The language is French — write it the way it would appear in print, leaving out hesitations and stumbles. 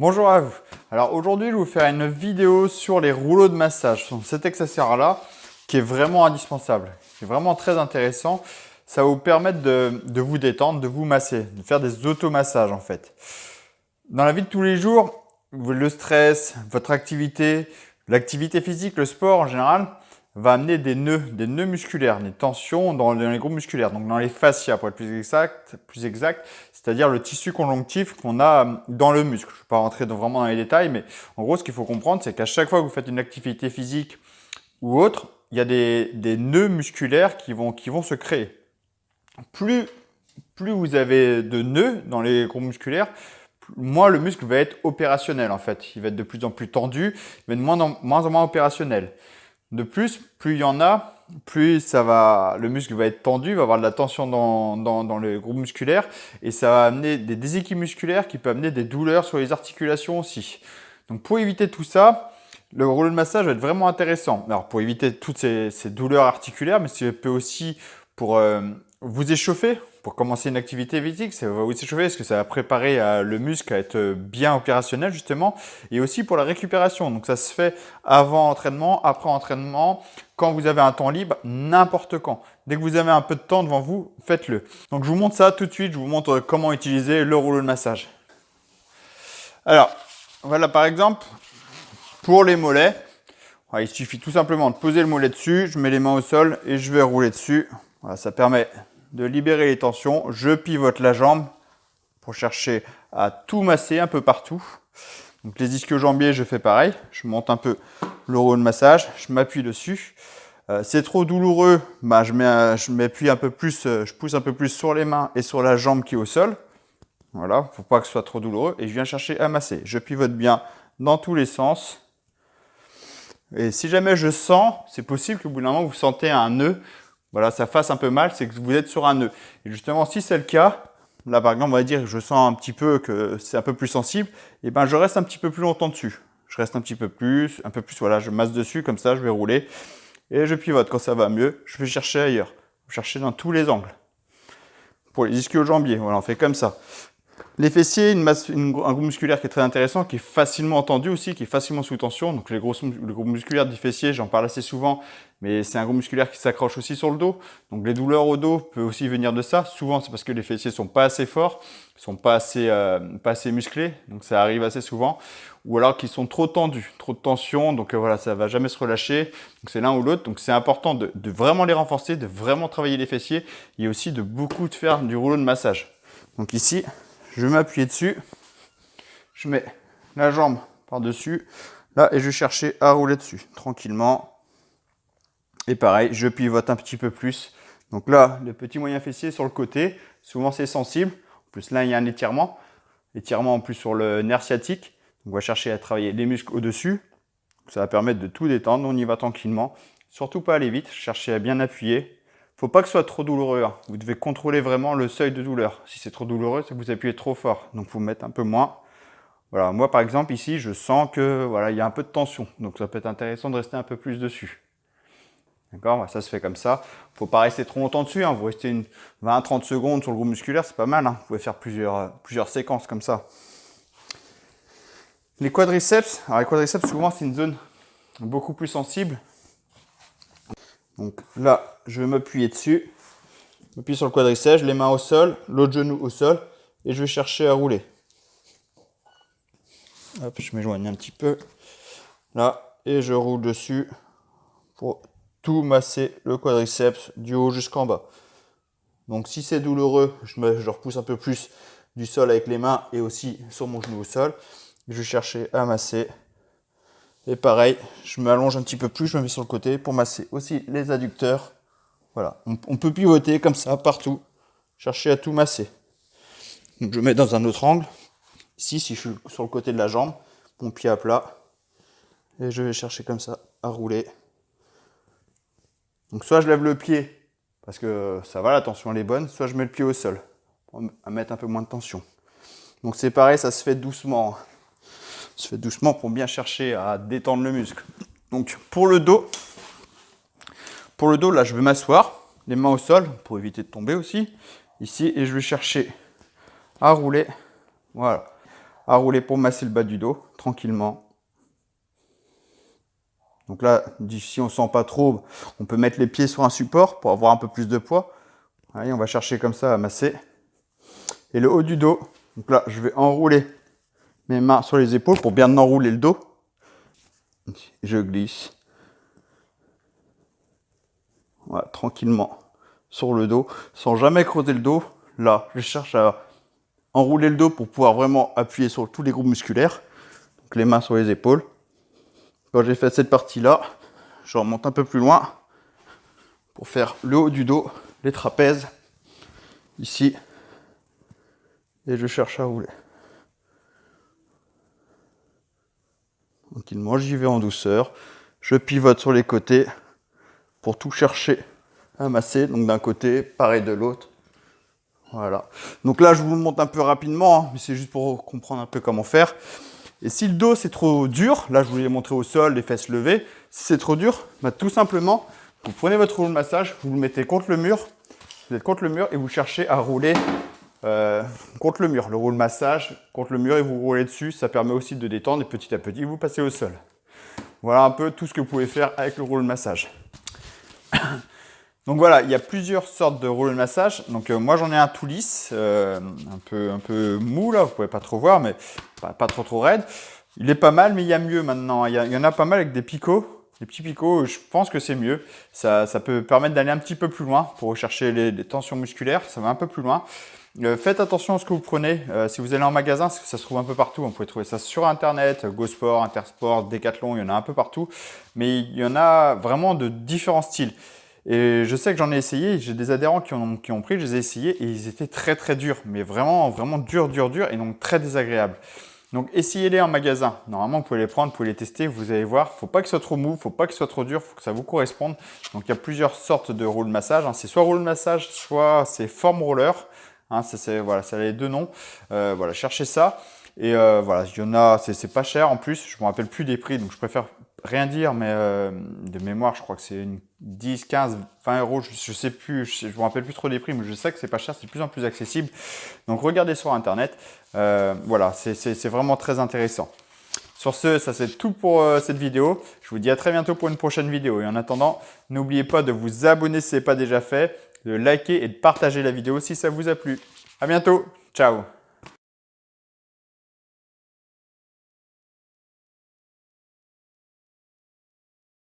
Bonjour à vous. Alors aujourd'hui, je vais vous faire une vidéo sur les rouleaux de massage. Sur cet accessoire-là, qui est vraiment indispensable, qui est vraiment très intéressant. Ça va vous permettre de vous détendre, de vous masser, de faire des automassages en fait. Dans la vie de tous les jours, le stress, votre activité, l'activité physique, le sport en général, va amener des nœuds musculaires, des tensions dans les groupes musculaires, donc dans les fascias pour être plus exact, c'est-à-dire le tissu conjonctif qu'on a dans le muscle. Je ne vais pas rentrer vraiment dans les détails, mais en gros, ce qu'il faut comprendre, c'est qu'à chaque fois que vous faites une activité physique ou autre, il y a des nœuds musculaires qui vont se créer. Plus, plus vous avez de nœuds dans les groupes musculaires, moins le muscle va être opérationnel en fait. Il va être de plus en plus tendu, il va être de moins en moins opérationnel. De plus, plus il y en a, plus le muscle va être tendu, va avoir de la tension dans le groupe musculaire et ça va amener des déséquilibres musculaires qui peuvent amener des douleurs sur les articulations aussi. Donc pour éviter tout ça, le rouleau de massage va être vraiment intéressant. Alors pour éviter toutes ces douleurs articulaires, mais ça peut aussi pour vous échauffer, pour commencer une activité physique, ça va vous échauffer parce que ça va préparer le muscle à être bien opérationnel justement, et aussi pour la récupération. Donc ça se fait avant entraînement, après entraînement, quand vous avez un temps libre, n'importe quand. Dès que vous avez un peu de temps devant vous, faites-le. Donc je vous montre ça tout de suite, je vous montre comment utiliser le rouleau de massage. Alors, voilà par exemple, pour les mollets, il suffit tout simplement de poser le mollet dessus, je mets les mains au sol et je vais rouler dessus. Voilà, ça permet de libérer les tensions. Je pivote la jambe pour chercher à tout masser un peu partout. Donc les ischio-jambiers, je fais pareil. Je monte un peu le rouleau de massage, je m'appuie dessus. C'est trop douloureux, je m'appuie un peu plus, je pousse un peu plus sur les mains et sur la jambe qui est au sol. Voilà, faut pas que ce soit trop douloureux. Et je viens chercher à masser. Je pivote bien dans tous les sens. Et si jamais je sens, c'est possible qu'au bout d'un moment, vous sentez un nœud, voilà, ça fasse un peu mal, c'est que vous êtes sur un nœud. Et justement, si c'est le cas, là par exemple, on va dire que je sens un petit peu que c'est un peu plus sensible, et ben je reste un petit peu plus longtemps dessus. Je reste un peu plus, voilà, je masse dessus, comme ça, je vais rouler. Et je pivote. Quand ça va mieux, je vais chercher ailleurs. Je vais chercher dans tous les angles. Pour les ischio-jambiers, voilà, on fait comme ça. Les fessiers, un groupe musculaire qui est très intéressant, qui est facilement tendu aussi, qui est facilement sous tension. Donc le groupe musculaire du fessier, j'en parle assez souvent, mais c'est un groupe musculaire qui s'accroche aussi sur le dos. Donc les douleurs au dos peuvent aussi venir de ça. Souvent, c'est parce que les fessiers sont pas assez forts, sont pas assez musclés, donc ça arrive assez souvent. Ou alors qu'ils sont trop tendus, trop de tension, donc voilà, ça va jamais se relâcher. Donc c'est l'un ou l'autre. Donc c'est important de vraiment les renforcer, de vraiment travailler les fessiers, et aussi de beaucoup de faire du rouleau de massage. Donc ici, je vais m'appuyer dessus, je mets la jambe par-dessus, là, et je vais chercher à rouler dessus, tranquillement. Et pareil, je pivote un petit peu plus. Donc là, le petit moyen fessier sur le côté, souvent c'est sensible. En plus, là, il y a un étirement en plus sur le nerf sciatique. Donc, on va chercher à travailler les muscles au-dessus. Ça va permettre de tout détendre, on y va tranquillement. Surtout pas aller vite, chercher à bien appuyer. Faut pas que ce soit trop douloureux. Vous devez contrôler vraiment le seuil de douleur. Si c'est trop douloureux, c'est que vous appuyez trop fort. Donc, vous mettre un peu moins. Voilà, moi par exemple ici, je sens que voilà, il y a un peu de tension. Donc, ça peut être intéressant de rester un peu plus dessus. D'accord, ça se fait comme ça. Faut pas rester trop longtemps dessus. Vous restez 20-30 secondes sur le groupe musculaire, c'est pas mal. Vous pouvez faire plusieurs séquences comme ça. Les quadriceps, alors les quadriceps souvent c'est une zone beaucoup plus sensible. Donc là, je vais m'appuyer dessus. Je m'appuie sur le quadriceps, les mains au sol, l'autre genou au sol, et je vais chercher à rouler. Hop, je m'éloigne un petit peu. Là, et je roule dessus pour tout masser le quadriceps du haut jusqu'en bas. Donc si c'est douloureux, je repousse un peu plus du sol avec les mains et aussi sur mon genou au sol. Je vais chercher à masser. Et pareil, je m'allonge un petit peu plus, je me mets sur le côté pour masser aussi les adducteurs. Voilà, on peut pivoter comme ça partout, chercher à tout masser. Donc je mets dans un autre angle. Ici, si je suis sur le côté de la jambe, mon pied à plat. Et je vais chercher comme ça à rouler. Donc soit je lève le pied parce que ça va, la tension elle est bonne, soit je mets le pied au sol pour mettre un peu moins de tension. Donc c'est pareil, ça se fait doucement. Ça se fait doucement pour bien chercher à détendre le muscle. Donc pour le dos, là je vais m'asseoir, les mains au sol pour éviter de tomber aussi. Ici, et je vais chercher à rouler. Voilà. à rouler pour masser le bas du dos, tranquillement. Donc là, si on ne sent pas trop, on peut mettre les pieds sur un support pour avoir un peu plus de poids. Allez, on va chercher comme ça à masser. Et le haut du dos, donc là, je vais enrouler mes mains sur les épaules pour bien enrouler le dos. Je glisse. Voilà, tranquillement sur le dos, sans jamais creuser le dos. Là, je cherche à enrouler le dos pour pouvoir vraiment appuyer sur tous les groupes musculaires. Donc les mains sur les épaules. Quand j'ai fait cette partie-là, je remonte un peu plus loin pour faire le haut du dos, les trapèzes, ici. Et je cherche à rouler. Tranquillement, j'y vais en douceur. Je pivote sur les côtés pour tout chercher à masser. Donc d'un côté, pareil de l'autre. Voilà. Donc là, je vous le montre un peu rapidement, hein, mais c'est juste pour comprendre un peu comment faire. Et si le dos c'est trop dur, là je vous l'ai montré au sol, les fesses levées, si c'est trop dur, bah, tout simplement, vous prenez votre rouleau de massage, vous le mettez contre le mur, vous êtes contre le mur et vous cherchez à rouler contre le mur. Le rouleau de massage contre le mur et vous roulez dessus, ça permet aussi de détendre et petit à petit vous passez au sol. Voilà un peu tout ce que vous pouvez faire avec le rouleau de massage. Donc voilà, il y a plusieurs sortes de rouleaux de massage. Donc moi j'en ai un tout lisse, un peu mou là, vous pouvez pas trop voir, mais pas trop raide. Il est pas mal, mais il y a mieux maintenant. Il y en a pas mal avec des picots, des petits picots. Je pense que c'est mieux. Ça peut permettre d'aller un petit peu plus loin pour rechercher les tensions musculaires. Ça va un peu plus loin. Faites attention à ce que vous prenez. Si vous allez en magasin, parce que ça se trouve un peu partout. Vous pouvez trouver ça sur Internet, GoSport, Intersport, Decathlon, il y en a un peu partout. Mais il y en a vraiment de différents styles. Et je sais que j'en ai essayé, j'ai des adhérents qui ont pris, je les ai essayés et ils étaient très durs, mais vraiment durs et donc très désagréables. Donc essayez-les en magasin, normalement vous pouvez les prendre, vous pouvez les tester, vous allez voir, faut pas qu'ils soient trop mou, faut pas qu'ils soient trop durs, faut que ça vous corresponde. Donc il y a plusieurs sortes de rouleaux de massage, hein. C'est soit rouleau de massage, soit c'est form roller, hein, voilà, ça a les deux noms, voilà, cherchez ça. Et voilà, il y en a, c'est pas cher en plus, je me rappelle plus des prix, donc je préfère rien dire, mais de mémoire, je crois que c'est 10, 15, 20 euros, je sais plus, je me rappelle plus trop des prix, mais je sais que c'est pas cher, c'est de plus en plus accessible. Donc regardez sur Internet, voilà, c'est vraiment très intéressant. Sur ce, ça c'est tout pour cette vidéo. Je vous dis à très bientôt pour une prochaine vidéo. Et en attendant, n'oubliez pas de vous abonner si ce n'est pas déjà fait, de liker et de partager la vidéo si ça vous a plu. À bientôt, ciao!